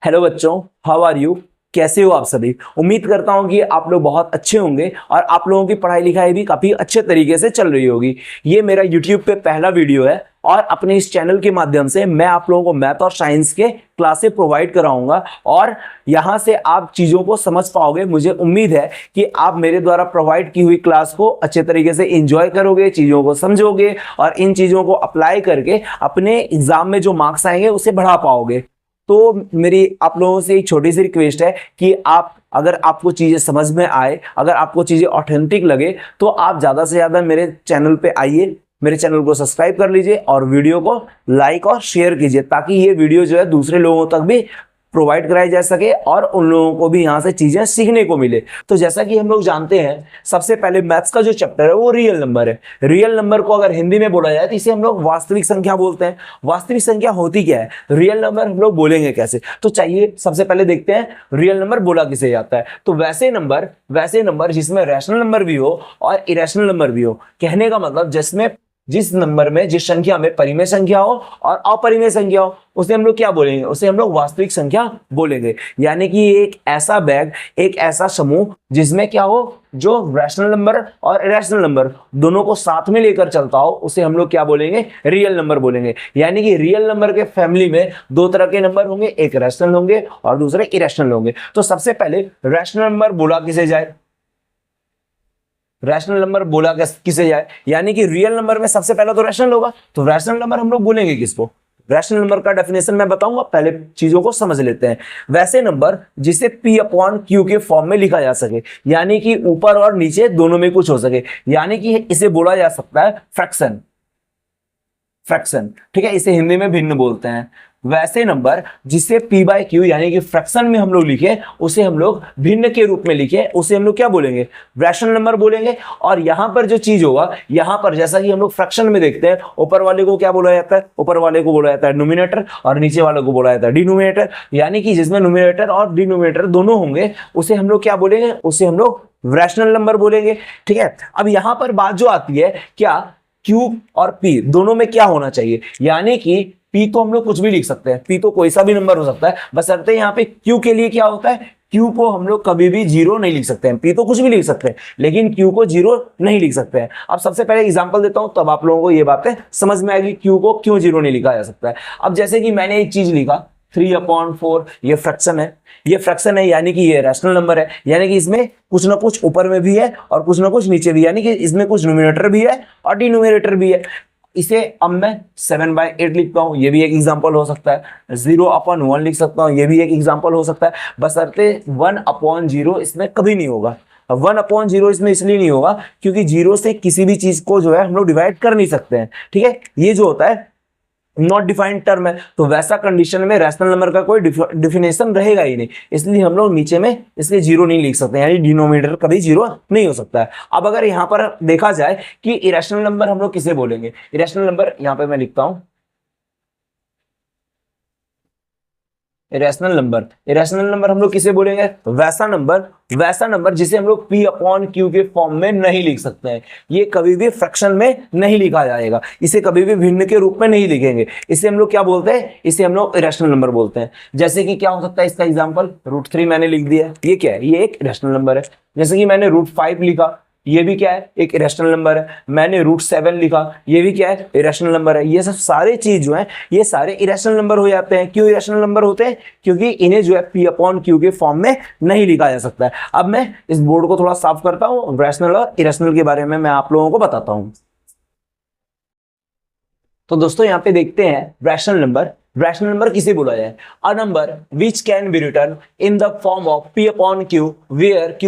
Hello बच्चों, how are you. कैसे हो आप सभी। उम्मीद करता हूं कि आप लोग बहुत अच्छे होंगे और आप लोगों की पढ़ाई लिखाई भी काफी अच्छे तरीके से चल रही होगी। ये मेरा यूट्यूब पे पहला वीडियो है और अपने इस चैनल के माध्यम से मैं आप लोगों को मैथ और साइंस के क्लासेस प्रोवाइड कराऊंगा और यहां से आप चीजों को समझ पाओगे। मुझे उम्मीद है कि आप मेरे द्वारा प्रोवाइड की हुई क्लास को अच्छे तरीके से एंजॉय करोगे, चीजों को समझोगे और इन चीजों को अप्लाई करके अपने एग्जाम में जो मार्क्स आएंगे उसे बढ़ा पाओगे। तो मेरी आप लोगों से एक छोटी सी रिक्वेस्ट है कि आप अगर आपको चीजें समझ में आए, अगर आपको चीजें ऑथेंटिक लगे तो आप ज्यादा से ज्यादा मेरे चैनल पे आइए, मेरे चैनल को सब्सक्राइब कर लीजिए और वीडियो को लाइक और शेयर कीजिए ताकि ये वीडियो जो है दूसरे लोगों तक भी प्रोवाइड कराई जा सके और उन लोगों को भी यहां से चीजें सीखने को मिले। तो जैसा कि हम लोग जानते हैं, सबसे पहले मैथ्स का जो चैप्टर है वो रियल नंबर है। रियल नंबर को अगर हिंदी में बोला जाए तो इसे हम लोग वास्तविक संख्या बोलते हैं। वास्तविक संख्या होती क्या है, रियल नंबर हम लोग बोलेंगे कैसे, तो चाहिए सबसे पहले देखते हैं रियल नंबर बोला किसे जाता है। तो वैसे नंबर जिसमें रैशनल नंबर भी हो और इरेशनल नंबर भी हो। कहने का मतलब जिस नंबर में, जिस संख्या में परिमेय संख्या हो और अपरिमेय संख्या हो, उसे हम लोग क्या बोलेंगे, उसे हम लोग वास्तविक संख्या बोलेंगे। यानी कि एक ऐसा बैग, एक ऐसा समूह जिसमें क्या हो, जो रैशनल नंबर और इरेशनल नंबर दोनों को साथ में लेकर चलता हो, उसे हम लोग क्या बोलेंगे, रियल नंबर बोलेंगे। यानी कि रियल नंबर के फैमिली में दो तरह के नंबर होंगे, एक रैशनल होंगे और दूसरे इरेशनल होंगे। तो सबसे पहले रैशनल नंबर बोला किसे जाए, रैशनल नंबर बोला किसे जाए, यानी कि रियल नंबर में सबसे पहला तो रैशनल होगा। तो रैशनल नंबर हम लोग बोलेंगे किसको, रैशनल नंबर का डेफिनेशन मैं बताऊंगा, पहले चीजों को समझ लेते हैं। वैसे नंबर जिसे P अपॉन क्यू के फॉर्म में लिखा जा सके, यानी कि ऊपर और नीचे दोनों में कुछ हो सके, यानी कि इसे बोला जा सकता है फ्रैक्शन। ठीक है, इसे हिंदी में भिन्न बोलते हैं। वैसे नंबर जिसे P बाय क्यू यानी कि फ्रैक्शन में हम लोग लिखे, उसे हम लोग भिन्न के रूप में लिखे, उसे हम लोग क्या बोलेंगे, रैशनल नंबर बोलेंगे। और यहां पर जो चीज होगा, यहां पर जैसा कि हम लोग फ्रैक्शन में देखते हैं, ऊपर वाले को क्या बोला जाता है, ऊपर वाले को बोला जाता है न्यूमरेटर और नीचे वाले को बोला जाता है डिनोमिनेटर। यानी कि जिसमें न्यूमरेटर और डिनोमिनेटर दोनों होंगे उसे हम लोग क्या बोलेंगे, उसे हम लोग रैशनल नंबर बोलेंगे। ठीक है, अब यहां पर बात जो आती है, क्या Q और P दोनों में क्या होना चाहिए, यानी कि P तो हम लोग कुछ भी लिख सकते हैं, P तो कोई सा भी नंबर हो सकता है, बशर्ते यहाँ पे Q के लिए क्या होता है, Q को हम लोग कभी भी जीरो नहीं लिख सकते हैं। P तो कुछ भी लिख सकते हैं लेकिन Q को जीरो नहीं लिख सकते हैं। अब सबसे पहले एग्जांपल देता हूं, तब आप लोगों को ये बातें समझ में आएगी Q को क्यों जीरो नहीं लिखा जा सकता है। अब जैसे कि मैंने एक चीज लिखा 3/4, ये फ्रैक्शन है, यानी कि ये रैशनल नंबर है, यानी कि इसमें कुछ ना कुछ ऊपर में भी है और कुछ ना कुछ नीचे भी, यानी कि इसमें कुछ न्यूमरेटर भी है और डिनोमिनेटर भी है। इसे अब मैं 7/8 लिखता हूं, ये भी एक एग्जांपल हो सकता है। 0/1 लिख सकता हूं, ये भी एक एग्जांपल हो सकता है, बशर्ते 1/0 इसमें कभी नहीं होगा। 1/0 इसमें इसलिए नहीं होगा क्योंकि जीरो से किसी भी चीज को जो है हम लोग डिवाइड कर नहीं सकते हैं। ठीक है, ये जो होता है नॉट डिफाइंड टर्म है, तो वैसा कंडीशन में रैशनल नंबर का कोई डिफिनेशन रहेगा ही नहीं, इसलिए हम लोग नीचे में इसलिए जीरो नहीं लिख सकते, यानी डिनोमिनेटर कभी जीरो नहीं हो सकता है। अब अगर यहां पर देखा जाए कि इरेशनल नंबर हम लोग किसे बोलेंगे, इरेशनल नंबर यहां पे मैं लिखता हूं इरेशनल नंबर हम लोग किसे बोलेंगे, वैसा नंबर जिसे हम लोग P अपॉन क्यू के फॉर्म में नहीं लिख सकते हैं। ये कभी भी फ्रैक्शन में नहीं लिखा जाएगा, इसे कभी भी भिन्न के रूप में नहीं लिखेंगे। इसे हम लोग क्या बोलते हैं, इसे हम लोग इरेशनल नंबर बोलते हैं। जैसे कि क्या हो सकता है इसका एग्जांपल, √3 मैंने लिख दिया है, ये क्या है, ये एक इरेशनल नंबर है। जैसे कि मैंने √5 लिखा, ये भी क्या है, एक इरेशनल नंबर है। मैंने √7 लिखा, ये भी क्या है, इरेशनल नंबर है। ये सब सारे चीज जो है, ये सारे इरेशनल नंबर हो जाते हैं। क्यों इरेशनल नंबर होते हैं, क्योंकि इन्हें जो है P अपॉन क्यू के फॉर्म में नहीं लिखा जा सकता है। अब मैं इस बोर्ड को थोड़ा साफ करता हूं, रैशनल और इरेशनल के बारे में मैं आप लोगों को बताता हूं। तो दोस्तों यहाँ पे देखते हैं रैशनल नंबर किसे बोला जाए, a number which can be return in the form of P upon Q where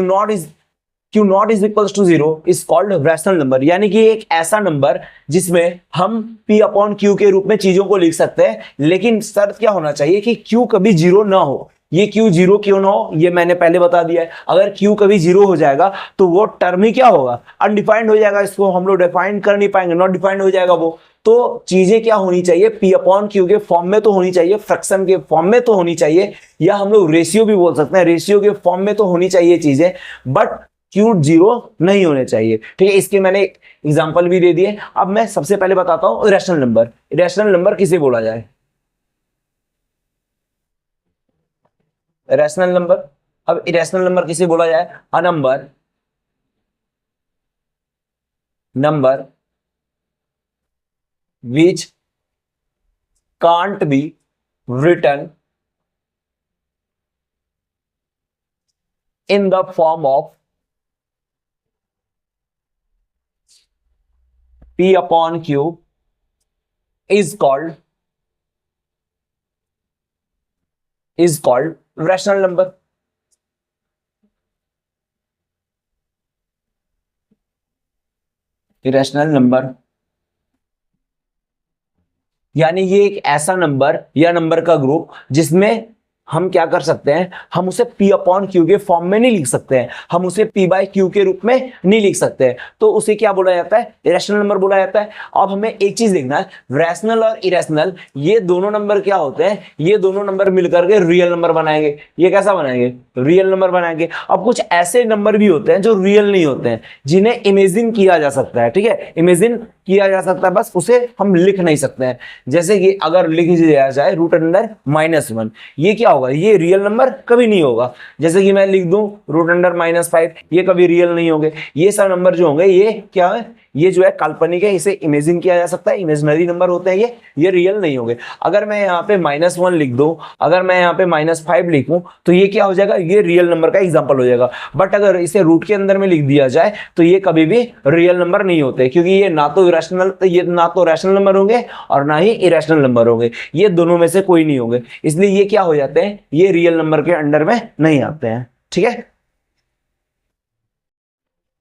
Q not is equals to 0 is called rational number. यानी कि एक ऐसा नंबर जिसमें हम P अपॉन Q के रूप में चीजों को लिख सकते हैं, लेकिन शर्त क्या होना चाहिए कि Q कभी जीरो ना हो। ये Q जीरो क्यों ना हो, ये मैंने पहले बता दिया है। अगर Q कभी जीरो हो जाएगा तो वो टर्म ही क्या होगा, अनडिफाइंड हो जाएगा, इसको हम लोग डिफाइन कर नहीं पाएंगे, नॉट डिफाइंड हो जाएगा वो। तो चीजें क्या होनी चाहिए, P अपॉन क्यू के फॉर्म में तो होनी चाहिए, फ्रैक्शन के फॉर्म में तो होनी चाहिए, या हम लोग रेशियो भी बोल सकते हैं, रेशियो के फॉर्म में तो होनी चाहिए चीजें, बट Q जीरो नहीं होने चाहिए। ठीक है, इसके मैंने एग्जांपल भी दे दिए। अब मैं सबसे पहले बताता हूं इरेशनल नंबर किसे बोला जाए। Rational number. अब इरेशनल नंबर किसे बोला जाए? A number which can't be written in the form of p upon q is called rational number। Irrational number यानी ये एक ऐसा नंबर या नंबर का ग्रुप जिसमें हम क्या कर सकते हैं, हम उसे p अपॉन क्यू के फॉर्म में नहीं लिख सकते हैं, हम उसे p बाय क्यू के रूप में नहीं लिख सकते हैं, तो उसे क्या बोला जाता है? इरेशनल नंबर बोला जाता है। अब हमें एक चीज देखना है, रैशनल और इरेशनल ये दोनों नंबर क्या होते हैं? ये दोनों नंबर मिलकर के रियल नंबर बनाएंगे। ये कैसा बनाएंगे? रियल नंबर बनाएंगे। अब कुछ ऐसे नंबर भी होते हैं जो रियल नहीं होते हैं, जिन्हें इमेजिन किया जा सकता है। ठीक है, इमेजिन किया जा सकता है, बस उसे हम लिख नहीं सकते हैं। जैसे कि अगर लिख दिया जाए रूट अंडर -1, ये क्या होगा? ये रियल नंबर कभी नहीं होगा। जैसे कि मैं लिख दूं रूट अंडर -5, ये कभी रियल नहीं होंगे। ये सब नंबर जो होंगे ये क्या है? ये जो है काल्पनिक है, इसे इमेजिन किया जा सकता है, इमेजिनरी नंबर होते हैं ये रियल नहीं होंगे। अगर मैं यहाँ पे -1 लिख दूं, अगर मैं यहाँ पे -5 लिखूं, तो ये क्या हो जाएगा? ये रियल नंबर का एग्जांपल हो जाएगा। बट अगर इसे रूट के अंदर में लिख दिया जाए तो ये कभी भी रियल नंबर नहीं होते, क्योंकि ये ना तो रैशनल नंबर होंगे और ना ही इरेशनल नंबर होंगे। ये दोनों में से कोई नहीं होंगे, इसलिए ये क्या हो जाते हैं? ये रियल नंबर के अंडर में नहीं आते हैं। ठीक है,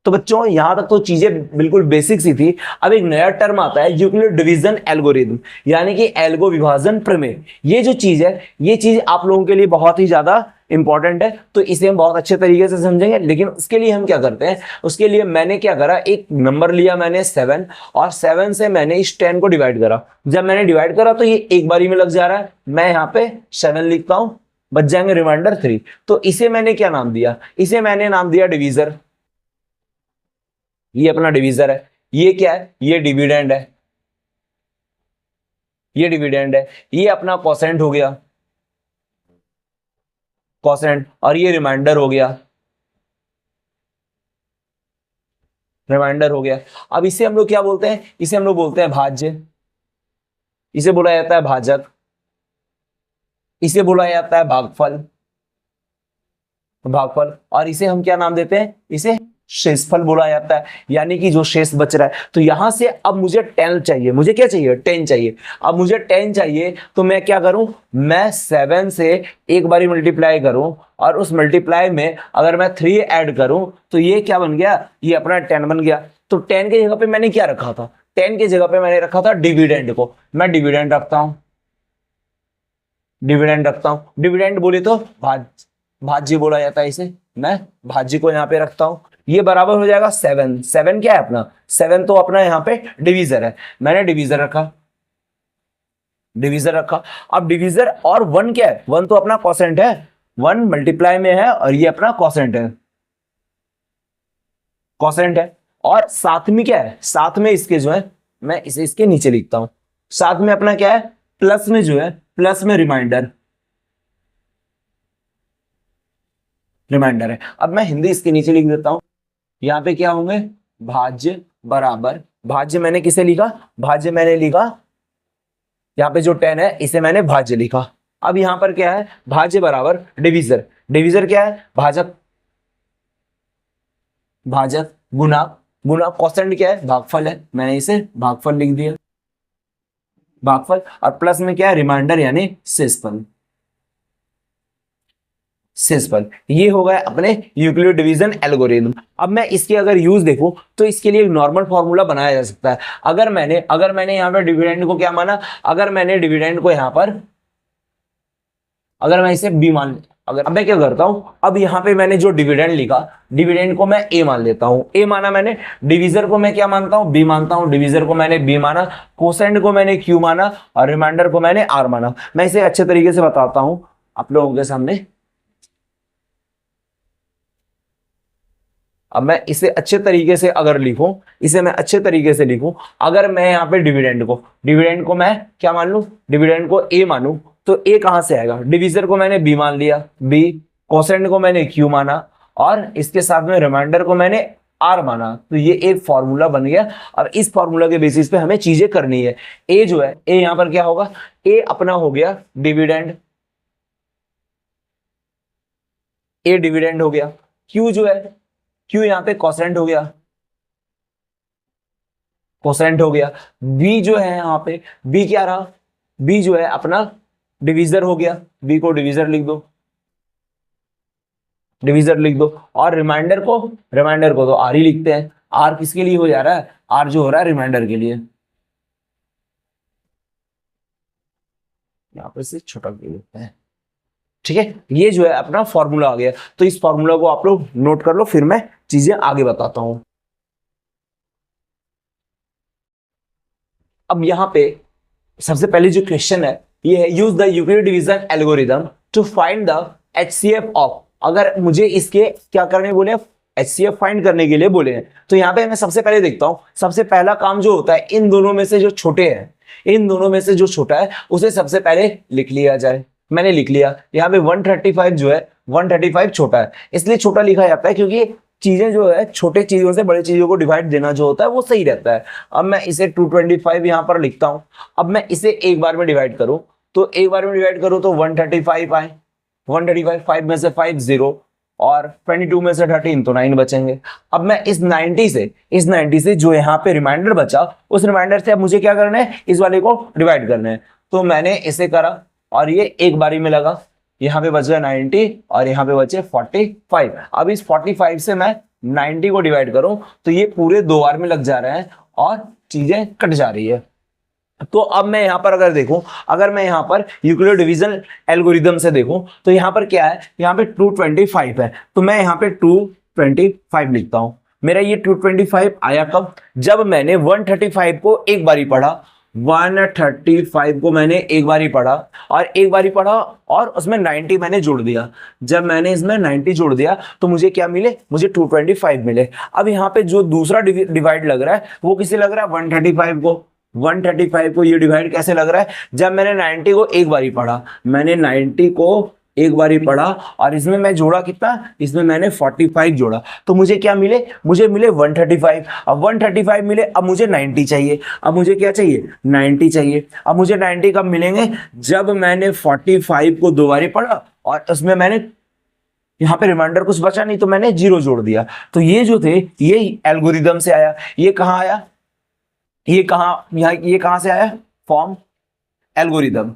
तो बच्चों यहां तक तो चीजें बिल्कुल बेसिक सी थी। अब एक नया टर्म आता है यूक्लिड डिवीजन एल्गोरिथम, यानी कि एल्गो विभाजन प्रमेय। ये जो चीज है, ये चीज आप लोगों के लिए बहुत ही ज्यादा इंपॉर्टेंट है, तो इसे हम बहुत अच्छे तरीके से समझेंगे। लेकिन उसके लिए हम क्या करते हैं? उसके लिए मैंने क्या करा, एक नंबर लिया मैंने 7, और 7 से मैंने इस 10 को डिवाइड करा। जब मैंने डिवाइड करा तो ये एक बारी में लग जा रहा है। मैं यहाँ पे 7 लिखता हूं, बच जाएंगे रिमाइंडर 3। तो इसे मैंने क्या नाम दिया? इसे मैंने नाम दिया डिवीजर। ये अपना डिवीजर है। ये क्या है? ये डिविडेंड है। ये डिविडेंड है। ये अपना कोसेंट हो गया, कोसेंट, और ये रिमाइंडर हो गया, रिमाइंडर हो गया। अब इसे हम लोग क्या बोलते हैं? इसे हम लोग बोलते हैं भाज्य, इसे बोला जाता है भाजक, इसे बोला जाता है भागफल, भागफल, और इसे हम क्या नाम देते हैं? इसे शेषफल बोला जाता है, यानी कि जो शेष बच रहा है। तो यहां से अब मुझे 10 चाहिए। मुझे क्या चाहिए? 10 चाहिए। अब मुझे 10 चाहिए तो मैं क्या करूं? मैं 7 से एक बारी मल्टीप्लाई करूं, और उस मल्टीप्लाई में अगर मैं 3 ऐड करूं तो ये क्या बन गया? ये अपना 10 बन गया। तो 10 की जगह पे मैंने क्या रखा था? 10 की जगह पे मैंने रखा था डिविडेंड को। मैं डिविडेंड रखता हूं, डिविडेंड रखता हूं। डिविडेंड बोले तो भाज्य बोला जाता है इसे। मैं भाज्य को यहाँ पे रखता हूं। ये बराबर हो जाएगा 7। 7 क्या है अपना? 7 तो अपना यहाँ पे डिवीजर है। मैंने डिवीजर रखा, डिवीजर रखा। अब डिवीजर और 1 क्या है? 1 तो अपना कोसेंट है, 1 मल्टीप्लाई में है, और ये अपना कोसेंट है, कोसेंट है। और साथ में क्या है? साथ में इसके जो है, मैं इसे इसके नीचे लिखता हूं। साथ में अपना क्या है? प्लस में जो है, प्लस में रिमाइंडर, रिमाइंडर है। अब मैं हिंदी इसके नीचे लिख देता हूं। यहां पे क्या होंगे? भाज्य बराबर, भाज्य मैंने किसे लिखा? भाज्य मैंने लिखा, यहां पे जो 10 है इसे मैंने भाज्य लिखा। अब यहां पर क्या है? भाज्य बराबर डिवीजर। डिवीजर क्या है? भाजक, भाजक गुना, गुना कोसेंट क्या है? भागफल है। मैंने इसे भागफल लिख दिया, भागफल। और प्लस में क्या है? रिमाइंडर यानी शेषफल, शेषफल। ये हो गया अपने यूक्लिड डिवीजन एल्गोरिथम। अब मैं इसके अगर यूज देखूं तो इसके लिए एक नॉर्मल फॉर्मूला बनाया जा सकता है। अगर मैंने यहाँ पर डिविडेंड को क्या माना? अगर मैंने डिविडेंड को यहाँ पर, अगर मैं इसे बी मान, अगर अब मैं क्या करता हूं? अब यहाँ पे मैंने जो डिविडेंड लिखा, डिविडेंड को मैं ए मान लेता हूं। ए माना मैंने। डिवीजर को मैं क्या मानता हूं? बी मानता हूं। डिवीजर को मैंने बी माना, कोसेंट को मैंने क्यू माना, और रिमाइंडर को मैंने आर माना। मैं इसे अच्छे तरीके से बताता हूं आप लोगों के सामने। अब मैं इसे अच्छे तरीके से अगर लिखूं, इसे मैं अच्छे तरीके से लिखूं, अगर मैं यहाँ पे डिविडेंड को मैं क्या मान लूं? डिविडेंड को ए मानूं, तो तो ए कहां से आएगा, डिविजर को मैंने बी मान लिया, बी, कोसेंट को मैंने क्यू माना, और इसके साथ में रिमाइंडर को मैंने आर माना। तो ये एक फॉर्मूला बन गया। अब इस फॉर्मूला के बेसिस पे हमें चीजें करनी है। ए जो है, ए यहां पर क्या होगा, ए अपना हो गया डिविडेंड, ए डिविडेंड हो गया। क्यू जो है, क्यू यहां पे कोसेंट हो गया, कोसेंट हो गया। बी जो है यहां पे, बी क्या रहा, बी जो है अपना डिविजर हो गया, बी को डिविजर लिख दो, डिविजर लिख दो। और रिमाइंडर को तो आर ही लिखते हैं। आर किसके लिए हो जा रहा है, आर जो हो रहा है रिमाइंडर के लिए, यहां पर से छोटा कर देते हैं। ठीक है, ये जो है अपना फॉर्मूला आ गया। तो इस फॉर्मूला को आप लोग नोट कर लो, फिर मैं चीजें आगे बताता हूं। अब यहां पे सबसे पहले जो क्वेश्चन है ये है, use the Euclid division algorithm to find the HCF of. अगर मुझे इसके क्या करने बोले, एचसीएफ फाइंड करने के लिए बोले हैं, तो यहां पे मैं सबसे पहले देखता हूं, सबसे पहला काम जो होता है, इन दोनों में से जो छोटे हैं, इन दोनों में से जो छोटा है उसे सबसे पहले लिख लिया जाए। मैंने लिख लिया। यहाँ पे 135 जो है, 135 छोटा है, इसलिए छोटा लिखा जाता है क्योंकि चीजें जो है छोटे चीजों से बड़े चीजों को डिवाइड देना जो होता है वो सही रहता है। अब मैं इसे 225 यहाँ पर लिखता हूं। अब मैं इसे एक बार में डिवाइड करूं, तो एक बार में डिवाइड करूं तो 135 आए, 135, 5 में से 5 0, और 22 में से 13 तो 9 बचेंगे। अब मैं इस 90 से जो यहाँ पे रिमाइंडर बचा, उस रिमाइंडर से अब मुझे क्या करना है, इस वाले को डिवाइड करना है। तो मैंने इसे करा और ये एक बारी में लगा, यहाँ पे बच गया 90 और यहाँ पे बचे 45। अब इस 45 से मैं 90 को डिवाइड करूं तो ये पूरे 2 बार में लग जा रहे हैं और चीजें कट जा रही है। तो अब मैं यहां पर अगर देखूं, अगर मैं यहां पर यूक्लिड डिवीजन एल्गोरिदम से देखूं तो यहां पर क्या है, यहां पे 225 है, तो मैं यहां पे 225 लिखता हूं। मेरा ये 225 आया कब, जब मैंने 135 को एक बारी पढ़ा, 135 को मैंने एक बारी पढ़ा, और एक बारी पढ़ा और उसमें 90 मैंने जोड़ दिया। जब मैंने इसमें 90 जोड़ दिया तो मुझे क्या मिले, मुझे 225 मिले। अब यहाँ पे जो दूसरा डिवाइड लग रहा है वो किसे लग रहा है, 135 को। 135 को ये डिवाइड कैसे लग रहा है, जब मैंने 90 को एक बारी पढ़ा, मैंने 90 को एक बारी पढ़ा और इसमें मैं जोड़ा कितना, इसमें मैंने 45 जोड़ा, तो मुझे क्या मिले, मुझे मिले 135। अब 135 मिले, अब मुझे 90 चाहिए। अब मुझे क्या चाहिए, 90 चाहिए। अब मुझे 90 कब मिलेंगे, जब मैंने 45 को 2 बारी पढ़ा और उसमें मैंने यहाँ पे रिमाइंडर कुछ बचा नहीं तो मैंने 0 जोड़ दिया। तो ये जो थे ये एल्गोरिदम से आया। ये कहाँ आया, ये कहां से आया, फॉर्म एल्गोरिदम,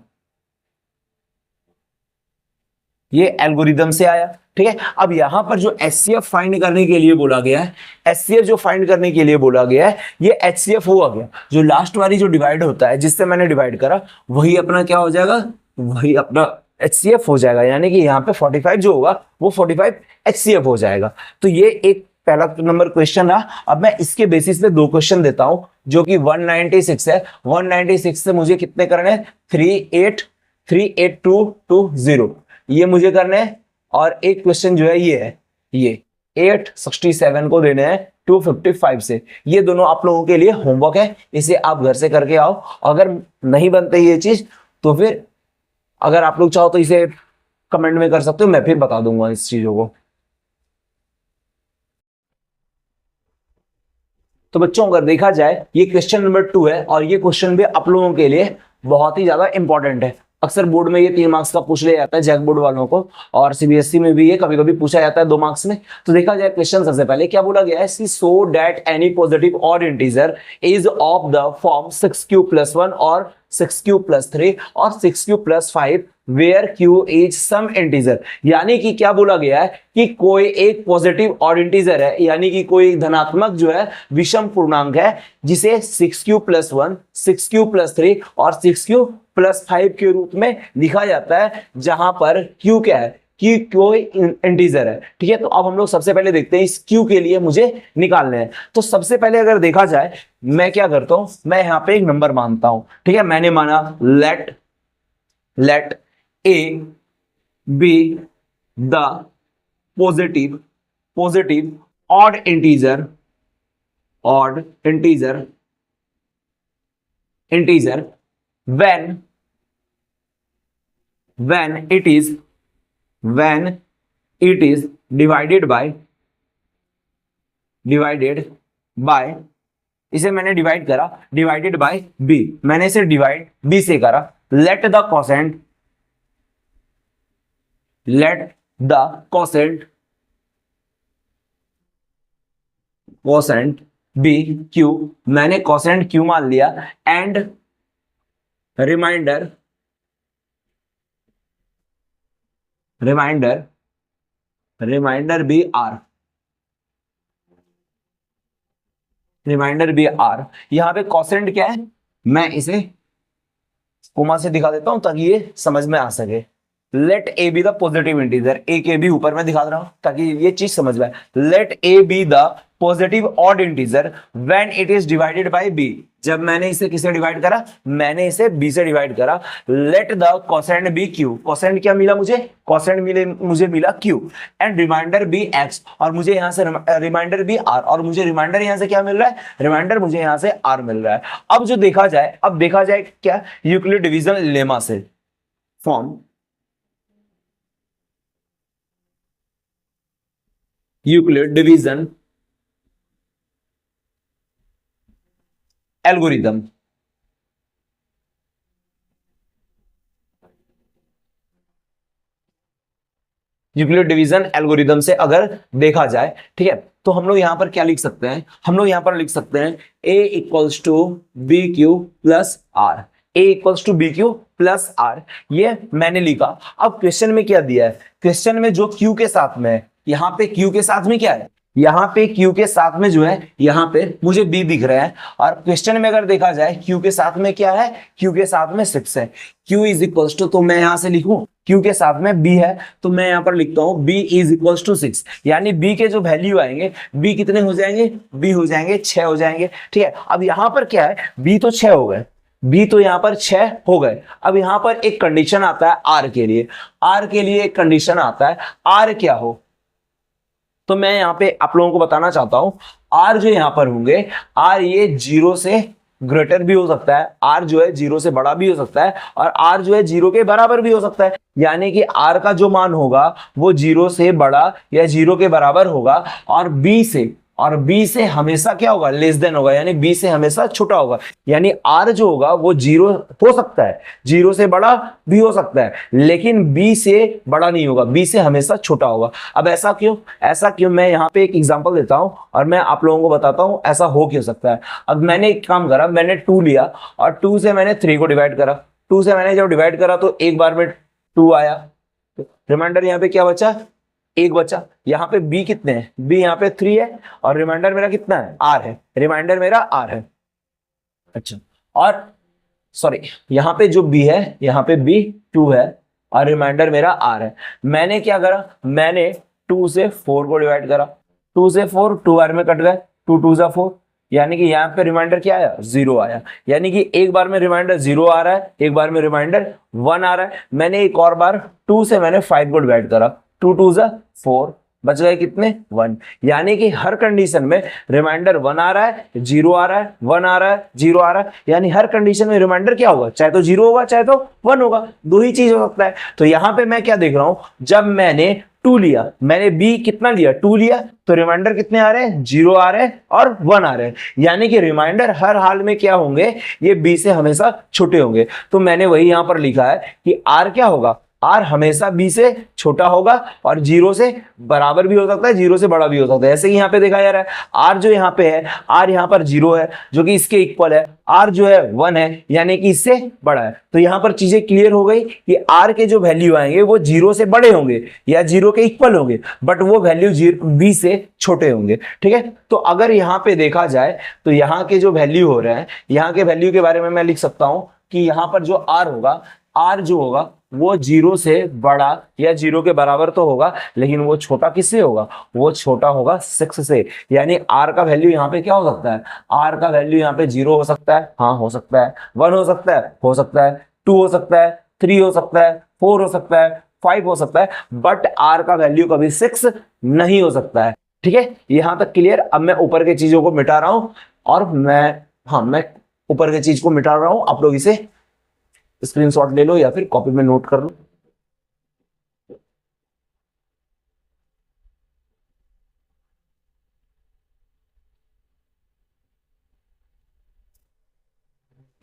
ये एल्गोरिदम से आया। ठीक है, अब यहां पर जो एचसीएफ फाइंड करने के लिए बोला गया है, एचसीएफ जो फाइंड करने के लिए बोला गया है, ये एचसीएफ हुआ गया, जो लास्ट वाली जो डिवाइड होता है जिससे मैंने डिवाइड करा, वही अपना क्या हो जाएगा, वही अपना एचसीएफ हो जाएगा। यानी कि यहाँ पे 45 जो होगा वो 45 एचसीएफ हो जाएगा। तो ये एक पहला नंबर क्वेश्चन रहा। अब मैं इसके बेसिस पे 2 क्वेश्चन देता हूं जो कि 196 है। 196 से मुझे कितने करने हैं, 38220 ये मुझे करने हैं। और एक क्वेश्चन जो है ये है, ये 867 को देने हैं 255 से। ये दोनों आप लोगों के लिए होमवर्क है, इसे आप घर से करके आओ। अगर नहीं बनते ये चीज तो फिर अगर आप लोग चाहो तो इसे कमेंट में कर सकते हो, मैं फिर बता दूंगा इस चीजों को। तो बच्चों अगर देखा जाए ये क्वेश्चन नंबर 2 है और ये क्वेश्चन भी आप लोगों के लिए बहुत ही ज्यादा इंपॉर्टेंट है। अक्सर बोर्ड में ये 3 मार्क्स का पूछ लिया जाता है, जैक बोर्ड वालों को, और सीबीएसई में भी ये कभी कभी पूछा जाता है 2 मार्क्स में। तो देखा जाए क्वेश्चन सबसे पहले क्या बोला गया है, सो दैट एनी पॉजिटिव और integer is of the form 6q+1 और 6q+3 और 6q+5 where q is some integer. यानी कि क्या बोला गया है कि कोई एक पॉजिटिव और इंटीजर है, यानी कि कोई धनात्मक जो है विषम पूर्णांक है जिसे 6q+1, 6q+3 और 6q+5 के रूप में लिखा जाता है, जहां पर q क्या है, कि कोई इंटीजर है। ठीक है, तो अब हम लोग सबसे पहले देखते हैं इस q के लिए मुझे निकालने हैं। तो सबसे पहले अगर देखा जाए मैं क्या करता हूं, मैं यहां पे एक नंबर मानता हूं। ठीक है, मैंने माना late a be the positive odd integer when when it is divided by इसे मैंने डिवाइड करा, डिवाइडेड बाय बी, मैंने इसे डिवाइड बी से करा, let the quotient be Q, मैंने कोसेंट क्यू मान लिया, and remainder be R, remainder be R. यहां पे कोसेंट क्या है, मैं इसे कोमा से दिखा देता हूं ताकि ये समझ में आ सके। Let A be the positive integer, a के बी ऊपर मैं दिखा रहा हूं ताकि ये चीज समझ में आए। Let A be the positive odd integer when it is divided by B, जब मैंने इसे किससे डिवाइड करा, मैंने इसे बी से डिवाइड करा। Let the quotient be Q, quotient क्या मिला मुझे, मुझे मिला Q, and remainder be x, और मुझे यहां से रिमाइंडर बी आर, और मुझे रिमाइंडर यहां से क्या मिल रहा है, रिमाइंडर मुझे यहां से आर मिल रहा है। अब देखा जाए क्या, यूक्लिड डिवीजन लेमा से form, Euclid division algorithm, Euclid division algorithm से अगर देखा जाए, ठीक है, तो हम लोग यहां पर क्या लिख सकते हैं, हम लोग यहां पर लिख सकते हैं a equals to B Q plus R, a equals to B Q plus R, ये मैंने लिखा। अब क्वेश्चन में क्या दिया है, क्वेश्चन में जो क्यू के साथ में है, यहाँ पे क्यू के साथ में क्या है, यहाँ पे क्यू के साथ में जो है, यहाँ पे मुझे बी दिख रहा है, और क्वेश्चन में अगर देखा जाए क्यू के साथ में क्या है, क्यू के साथ में 6 है, क्यू इज इक्वल्स टू, तो मैं यहां से लिखूं क्यू के साथ में बी है, तो मैं यहां पर लिखता हूं बी इज इक्वल्स टू 6, यानी बी के जो वैल्यू आएंगे, बी कितने हो जाएंगे, बी हो जाएंगे 6 हो जाएंगे, ठीक है। अब यहां पर क्या है, बी तो 6 हो गए, बी तो यहां पर 6 हो गए। अब यहां पर एक कंडीशन आता है आर के लिए, आर के लिए एक कंडीशन आता है, आर क्या हो, तो मैं यहां पे आप लोगों को बताना चाहता हूं, आर जो यहां पर होंगे, आर ये 0 से ग्रेटर भी हो सकता है, आर जो है 0 से बड़ा भी हो सकता है, और आर जो है 0 के बराबर भी हो सकता है, यानी कि आर का जो मान होगा वो 0 से बड़ा या 0 के बराबर होगा, और बी से हमेशा क्या होगा, लेस देन होगा, यानी बी से हमेशा छोटा होगा, यानी आर जो होगा वो 0 हो सकता है, 0 से बड़ा भी हो सकता है, लेकिन बी से बड़ा नहीं होगा, बी से हमेशा छोटा होगा। अब ऐसा क्यों, मैं यहाँ पे एक एग्जांपल देता हूं और मैं आप लोगों को बताता हूं ऐसा हो क्यों सकता है। अब मैंने एक काम करा, मैंने 2 लिया और 2 से मैंने 3 को डिवाइड करा, 2 से मैंने जब डिवाइड करा तो एक बार में 2 आया, रिमाइंडर यहाँ पे क्या बचा, 1 बचा। यहाँ पे b कितने हैं, b यहाँ पे 3 है, और रिमाइंडर मेरा कितना है, r है, रिमाइंडर मेरा r है। अच्छा, और सॉरी, यहाँ पे जो b है, यहाँ पे b 2 है, और रिमाइंडर मेरा r है। मैंने क्या करा, मैंने 2 से 4 को डिवाइड करा, 2 से 4 2 बार में कट गए, 2 2 जा 4, यानी कि यहाँ पे रिमाइंडर क्या आया, 0 आया, यानी कि एक बार में रिमाइंडर 0 आ रहा है, एक बार में रिमाइंडर 1 आ रहा है। मैंने एक और बार 2 से मैंने 5 को डिवाइड करा, 2 2 जा 4, बच गए कितने, 1, यानी कि हर कंडीशन में रिमाइंडर 1 आ रहा है, 0 आ रहा है, 1 आ रहा है, 0 आ रहा है, यानी हर कंडीशन में रिमाइंडर क्या होगा, चाहे तो 0 होगा चाहे तो 1 होगा, दो ही चीज हो सकता है। तो यहां पे मैं क्या देख रहा हूं, जब मैंने 2 लिया, मैंने b कितना लिया, 2 लिया, तो रिमाइंडर कितने आ रहे हैं, 0 आ रहे हैं और 1 आ रहे हैं, यानी कि रिमाइंडर हर हाल में क्या होंगे, ये b से हमेशा छोटे होंगे। तो मैंने वही यहां पर लिखा है कि r क्या होगा, r हमेशा b से छोटा होगा और 0 से बराबर भी हो सकता है, 0 से बड़ा भी हो सकता है। ऐसे ही यहाँ पे देखा जा रहा है, r जो यहाँ पे है, r यहाँ पर 0 है जो कि इसके इक्वल है, r जो है 1 है यानी कि इससे बड़ा है। तो यहाँ पर चीजें क्लियर हो गई कि r के जो वैल्यू आएंगे वो 0 से बड़े होंगे या 0 के इक्वल होंगे, बट वो वैल्यू b से छोटे होंगे, ठीक है। तो अगर यहाँ पे देखा जाए तो यहाँ के जो वैल्यू हो रहे हैं, यहाँ के वैल्यू के बारे में मैं लिख सकता हूँ कि यहाँ पर जो r होगा, r जो होगा वो 0 से बड़ा या 0 के बराबर तो होगा, लेकिन वो छोटा किससे होगा, वो छोटा होगा 6 से, यानी r का वैल्यू यहाँ पे क्या हो सकता है, r का वैल्यू यहाँ पे 0 हो सकता है, हाँ हो सकता है, 1 हो सकता है, 2 हो सकता है, 3 हो सकता है, 4 हो सकता है, 5 हो सकता है, बट r का वैल्यू कभी 6 नहीं हो सकता है, ठीक है। यहां तक क्लियर। अब मैं ऊपर के चीजों को मिटा रहा हूं और मैं ऊपर के चीज को मिटा रहा हूं, आप लोग इसे स्क्रीनशॉट ले लो या फिर कॉपी में नोट कर लो।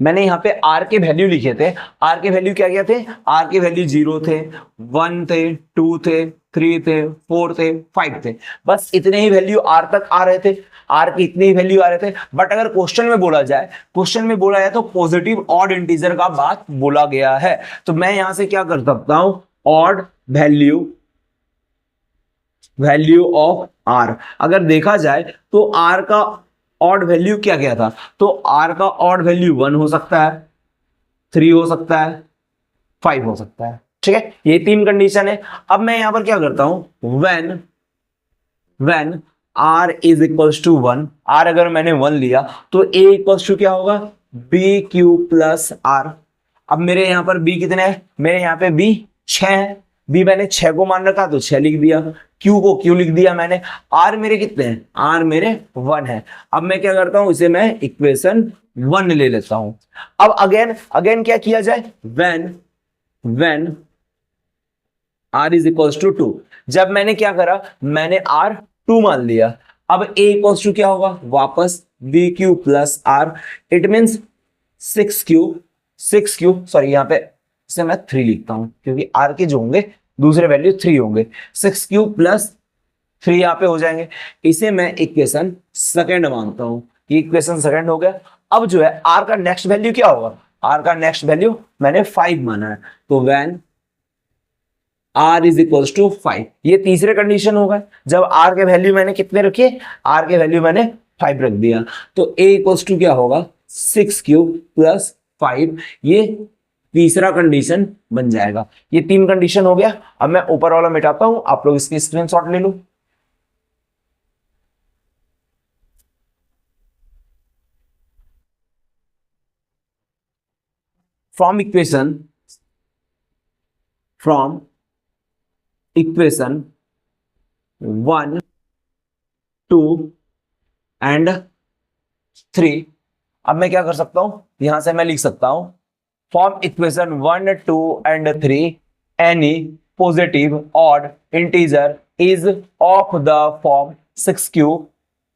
मैंने यहाँ पे आर के वैल्यू लिखे थे। आर के वैल्यू क्या क्या थे? आर के वैल्यू 0 थे, 1 थे, 2 थे, 3 थे, 4 थे, 5 थे। बस इतने ही वैल्यू आर तक आ रहे थे, आर के इतने ही वैल्यू आ रहे थे। बट अगर क्वेश्चन में बोला जाए, तो पॉजिटिव ऑड इंटीजर का बात बोला गया है। तो मैं यहां से क्या कर सकता हूं? Odd value of R. अगर देखा जाए तो आर का ऑड वैल्यू क्या क्या था? तो आर का ऑड वैल्यू 1 हो सकता है, 3 हो सकता है, 5 हो सकता है। ठीक है, ये 3 कंडीशन है। अब मैं यहां पर क्या करता हूं? When r is equals to 1, r अगर मैंने 1 लिया तो a इक्वल्स टू क्या होगा? B Q plus R. अब मेरे यहां पर b कितने हैं? मेरे यहां पे b 6 है, b मैंने 6 को मान रखा तो 6 लिख दिया, q को q लिख दिया मैंने। r मेरे कितने हैं? r मेरे 1 है। अब मैं क्या करता हूं? इसे मैं इक्वेशन 1 ले लेता हूं। अब अगेन क्या किया जाए? When r is equals to 2। जब मैंने क्या करा? मैंने r 2 मान लिया। अब a इक्वल्स टू क्या होगा? वापस B Q plus R. It means 6q sorry, यहां पे इसे मैं 3 लिखता हूं क्योंकि r के जो होंगे दूसरे वैल्यू 3 होंगे। 6q प्लस 3 यहां पे हो जाएंगे। इसे मैं इक्वेशन सेकंड मानता हूं। ये इक्वेशन सेकंड हो गया। अब जो है r का नेक्स्ट वैल्यू क्या होगा? r का नेक्स्ट वैल्यू मैंने 5 माना है, तो when r is equals to 5, ये तीसरे कंडीशन होगा। जब r के वैल्यू मैंने कितने रखे? r के वैल्यू मैंने 5 रख दिया, तो a इक्वल्स टू क्या होगा? 6q plus 5। ये तीसरा कंडीशन बन जाएगा। ये 3 कंडीशन हो गया। अब मैं ऊपर वाला मिटाता हूं, आप लोग इसकी स्क्रीनशॉट ले लो। From equation 1, 2 and 3। अब मैं क्या कर सकता हूं? यहां से मैं लिख सकता हूं from equation 1, 2 and 3 any positive odd integer is of the form 6q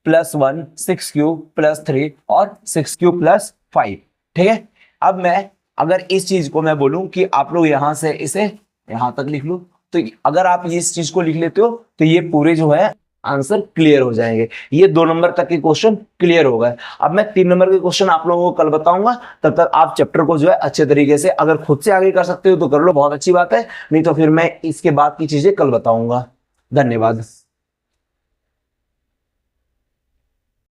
plus 1, 6q plus 3 और 6q प्लस 5। ठीक है, अब मैं अगर इस चीज को मैं बोलूं कि आप लोग यहां से इसे यहां तक लिख लो, तो अगर आप इस चीज को लिख लेते हो तो ये पूरे जो है आंसर क्लियर हो जाएंगे। ये 2 नंबर तक के क्वेश्चन क्लियर हो गए। अब मैं 3 नंबर के क्वेश्चन आप लोगों को कल बताऊंगा। तब तक आप चैप्टर को जो है अच्छे तरीके से अगर खुद से आगे कर सकते हो तो कर लो, बहुत अच्छी बात है। नहीं तो फिर मैं इसके बाद की चीजें कल बताऊंगा। धन्यवाद।